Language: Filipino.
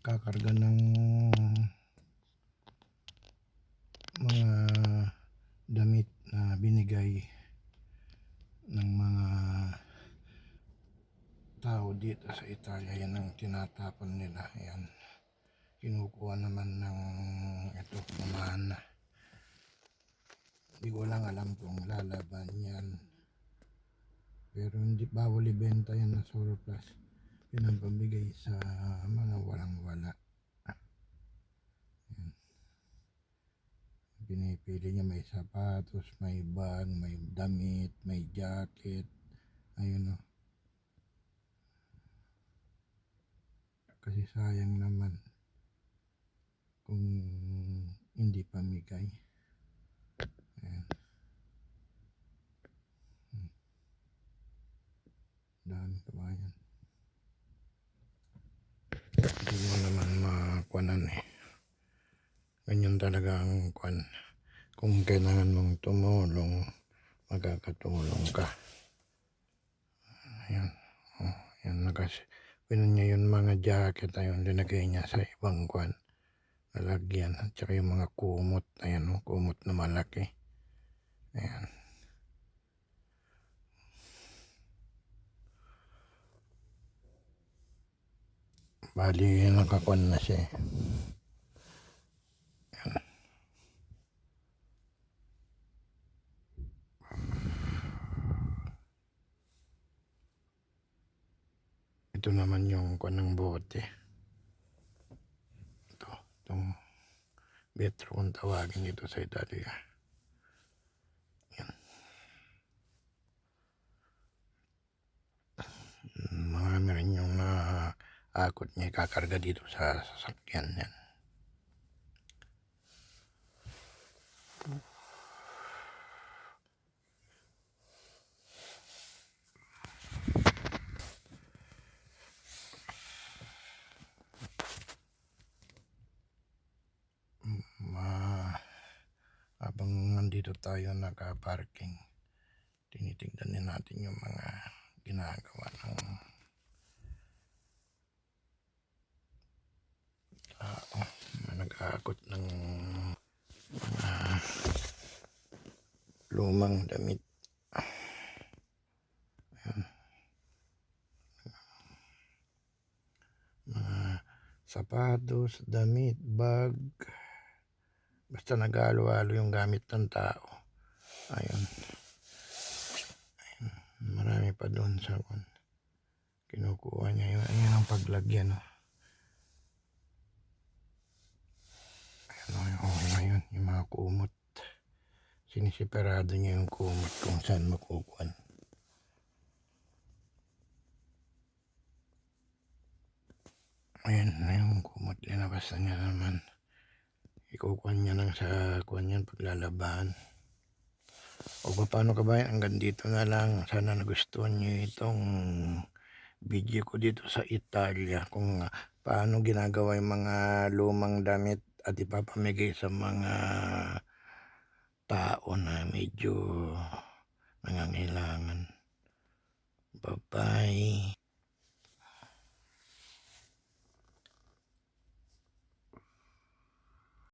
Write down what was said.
nagkakarga ng mga damit na binigay ng mga tao dito sa Italia. Yan ang tinatapon nila. Yan, kinukuha naman ng ito, pamana. Hindi ko lang alam kung lalaban yan, pero hindi bawal ibenta yan na surplus. Pinapabigay sa mga walang wala. Yan. Pinipili niya, may sapatos, may bag, may damit, may jacket. Ayun o. Kasi sayang naman kung hindi pamigay. Ayan. Dami kabayan. Hindi mo naman makuanan eh. Ganyan talaga ang kuan. Kung kailangan mong tumulong, magkakatulong ka. Ayan. Oh, yan na kasi. Pinan niya yung mga jacket, ayun, linagay niya sa ibang kuan. Lalagyan. At saka yung mga kumot. Ayan, kumot na malaki. Ayan. Bali, nakakuan na siya. Ayan. Ito naman yung kuan ng bote. Itong betro kung tawagin dito sa Italia. Yan. Marami rin yung akot niya ikakarga dito sa sasakyan yan. Habang nandito tayo naka-parking, tinitignan din natin yung mga ginagawa ng tao na nag-aakot ng mga lumang damit. Ayan. Mga sapatos, damit, bag, basta nag-halo-halo yung gamit ng tao. Ayun. Ayun. Marami pa doon sa kinukuha niya. Ayun ang paglagyan. Ayun, yung mga kumot. Sinisiperado niya yung kumot kung saan makukuhan. Ayun, yung kumot. Linabas na niya naman. Ikukuhan niya lang sa kuhan yan paglalaban. O paano ka ba yan? Hanggang dito na lang. Sana nagustuhan niyo itong video ko dito sa Italia. Kung paano ginagawa yung mga lumang damit at ipapamigay sa mga tao na medyo nangangailangan. Bye-bye.